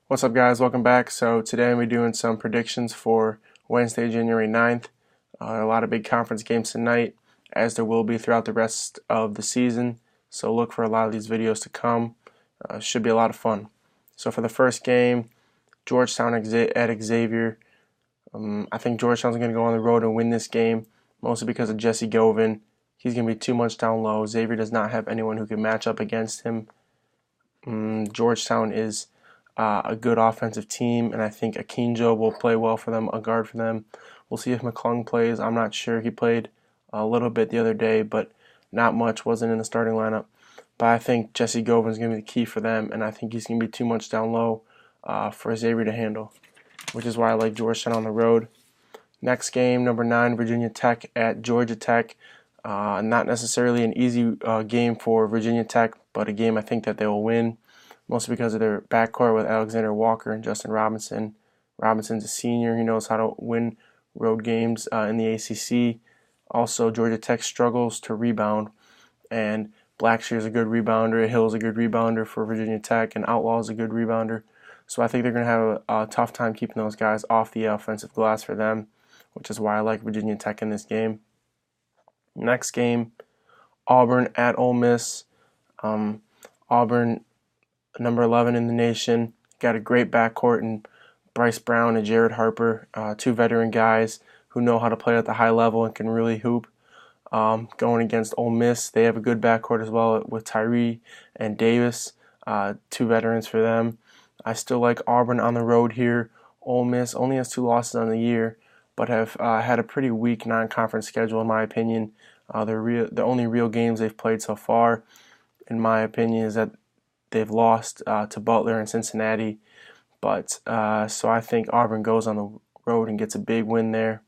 What's up, guys? Welcome back. So today we're doing some predictions for Wednesday, January 9th. A lot of big conference games tonight, as there will be throughout the rest of the season. So look for a lot of these videos to come. Should be a lot of fun. So for the first game, Georgetown at Xavier. I think Georgetown's going to go on the road and win this game, mostly because of Jesse Govin. He's going to be too much down low. Xavier does not have anyone who can match up against him. Georgetown is a good offensive team, and I think Akinjo will play well for them, a guard for them. We'll see if McClung plays. I'm not sure. He played a little bit the other day, but not much, wasn't in the starting lineup. But I think Jesse Govin is going to be the key for them, and I think he's going to be too much down low for Xavier to handle, which is why I like Georgetown on the road. Next game, number 9, Virginia Tech at Georgia Tech. Not necessarily an easy game for Virginia Tech, but a game I think that they will win, mostly because of their backcourt with Alexander Walker and Justin Robinson. Robinson's a senior. He knows how to win road games in the ACC. Also, Georgia Tech struggles to rebound, and Blackshear is a good rebounder. Hill is a good rebounder for Virginia Tech, and Outlaw is a good rebounder. So I think they're going to have a tough time keeping those guys off the offensive glass for them, which is why I like Virginia Tech in this game. Next game, Auburn at Ole Miss. Auburn, number 11 in the nation, got a great backcourt in Bryce Brown and Jared Harper, two veteran guys who know how to play at the high level and can really hoop. Going against Ole Miss, they have a good backcourt as well with Tyree and Davis, two veterans for them. I still like Auburn on the road here. Ole Miss only has 2 losses on the year, but have had a pretty weak non-conference schedule in my opinion. The only real games they've played so far, in my opinion, is that they've lost to Butler and Cincinnati. But so I think Auburn goes on the road and gets a big win there.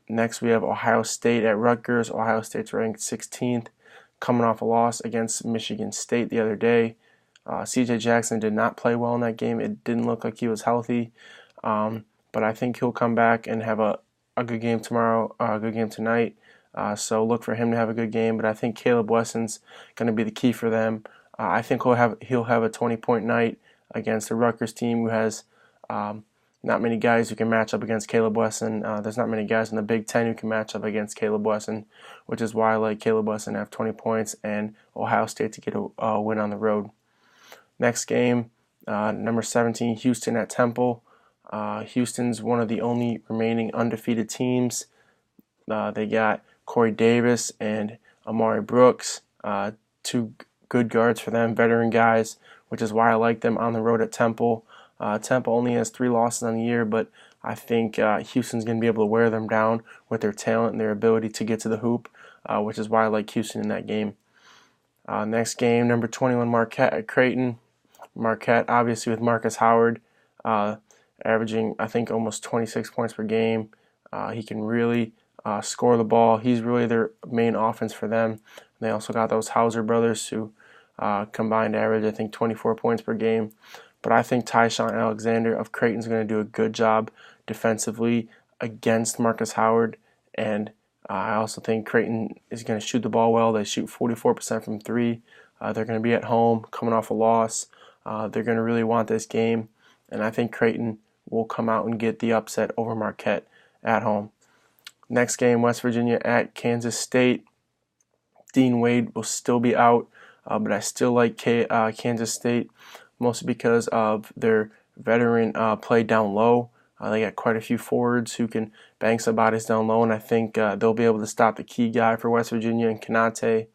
Next we have Ohio State at Rutgers. Ohio State's ranked 16th, coming off a loss against Michigan State the other day. C.J. Jackson did not play well in that game. It didn't look like he was healthy. But I think he'll come back and have a good game tomorrow, a good game tonight. So look for him to have a good game. But I think Caleb Wesson's going to be the key for them. I think he'll have a 20-point night against the Rutgers team, who has not many guys who can match up against Caleb Wesson. There's not many guys in the Big Ten who can match up against Caleb Wesson, which is why I like Caleb Wesson to have 20 points and Ohio State to get a win on the road. Next game, number 17, Houston at Temple. Houston's one of the only remaining undefeated teams. They got Corey Davis and Amari Brooks, two good guards for them, veteran guys, which is why I like them on the road at Temple. Temple only has 3 losses on the year, but I think Houston's going to be able to wear them down with their talent and their ability to get to the hoop, which is why I like Houston in that game. Next game, number 21, Marquette at Creighton. Marquette, obviously, with Marcus Howard, averaging, I think, almost 26 points per game. He can really score the ball. He's really their main offense for them. They also got those Hauser brothers who combined average, I think, 24 points per game. But I think Tyshawn Alexander of Creighton is going to do a good job defensively against Marcus Howard. And I also think Creighton is going to shoot the ball well. They shoot 44% from 3. They're going to be at home, coming off a loss. They're going to really want this game. And I think Creighton will come out and get the upset over Marquette at home. Next game, West Virginia at Kansas State. Dean Wade will still be out, but I still like Kansas State, mostly because of their veteran play down low. They got quite a few forwards who can bang some bodies down low, and I think they'll be able to stop the key guy for West Virginia and Kanate.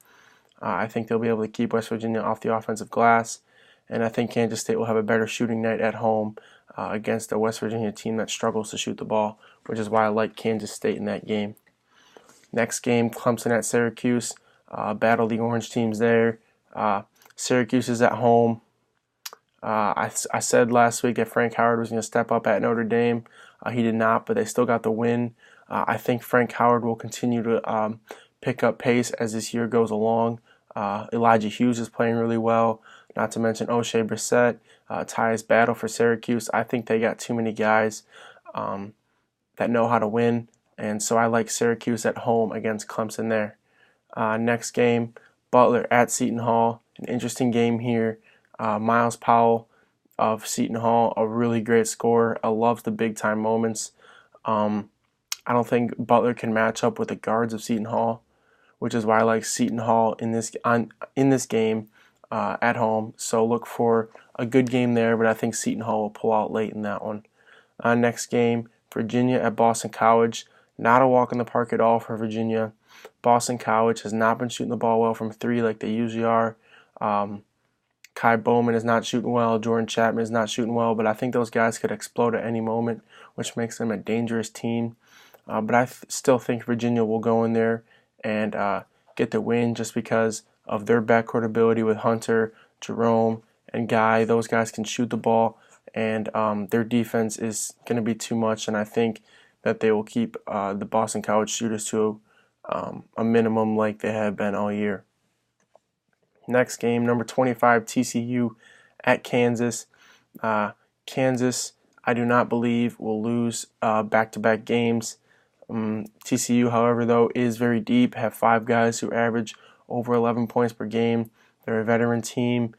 I think they'll be able to keep West Virginia off the offensive glass, and I think Kansas State will have a better shooting night at home against a West Virginia team that struggles to shoot the ball, which is why I like Kansas State in that game. Next game, Clemson at Syracuse. Battle the orange teams there. Syracuse is at home. I said last week that Frank Howard was going to step up at Notre Dame. He did not, but they still got the win. I think Frank Howard will continue to pick up pace as this year goes along. Elijah Hughes is playing really well, not to mention O'Shea Brissett. Ty's battle for Syracuse. I think they got too many guys that know how to win, and so I like Syracuse at home against Clemson there. Next game, Butler at Seton Hall. An interesting game here. Miles Powell of Seton Hall, a really great scorer. I love the big time moments. I don't think Butler can match up with the guards of Seton Hall, which is why I like Seton Hall in this game at home. So look for a good game there, but I think Seton Hall will pull out late in that one. Next game, Virginia at Boston College. Not a walk in the park at all for Virginia. Boston College has not been shooting the ball well from three like they usually are. Kai Bowman is not shooting well. Jordan Chapman is not shooting well, but I think those guys could explode at any moment, which makes them a dangerous team. But I still think Virginia will go in there and get the win just because of their backcourt ability with Hunter, Jerome, and Guy. Those guys can shoot the ball, and their defense is going to be too much, and I think that they will keep the Boston College shooters to a minimum like they have been all year. Next game, number 25, TCU at Kansas. Kansas, I do not believe, will lose back-to-back games. TCU, however, though, is very deep, have 5 guys who average over 11 points per game. They're a veteran team.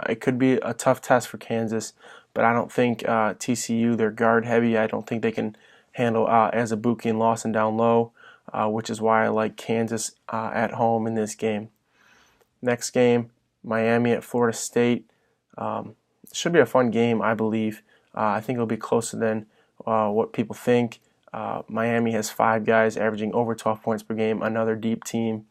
It could be a tough test for Kansas, but I don't think TCU, they're guard heavy. I don't think they can handle Azubuike and Lawson down low, which is why I like Kansas at home in this game. Next game, Miami at Florida State. Should be a fun game, I believe. I think it'll be closer than what people think. Miami has 5 guys averaging over 12 points per game, another deep team.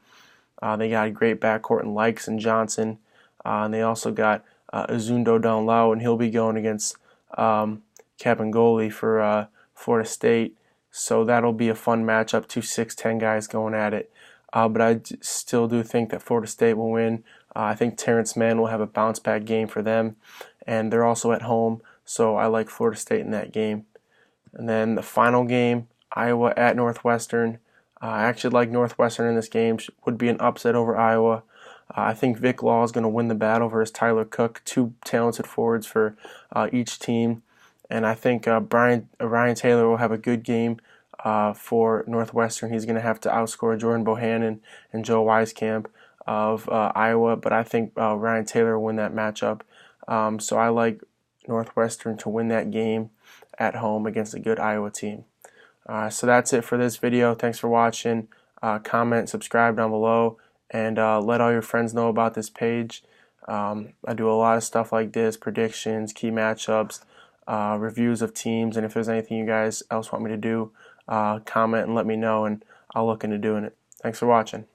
They got a great backcourt in Likes and Johnson. And they also got Azundo down low, and he'll be going against Capangoli for Florida State. So that'll be a fun matchup, 2 6'10 guys going at it. But I still do think that Florida State will win. I think Terrence Mann will have a bounce-back game for them, and they're also at home, so I like Florida State in that game. And then the final game, Iowa at Northwestern. I actually like Northwestern in this game. Would be an upset over Iowa. I think Vic Law is going to win the battle versus Tyler Cook, 2 talented forwards for each team. And I think Ryan Taylor will have a good game for Northwestern. He's going to have to outscore Jordan Bohannon and Joe Wieskamp of Iowa, but I think Ryan Taylor will win that matchup. So I like Northwestern to win that game at home against a good Iowa team. So that's it for this video. Thanks for watching. Comment, subscribe down below, and let all your friends know about this page. I do a lot of stuff like this, predictions, key matchups, reviews of teams, and if there's anything you guys else want me to do, comment and let me know, and I'll look into doing it. Thanks for watching.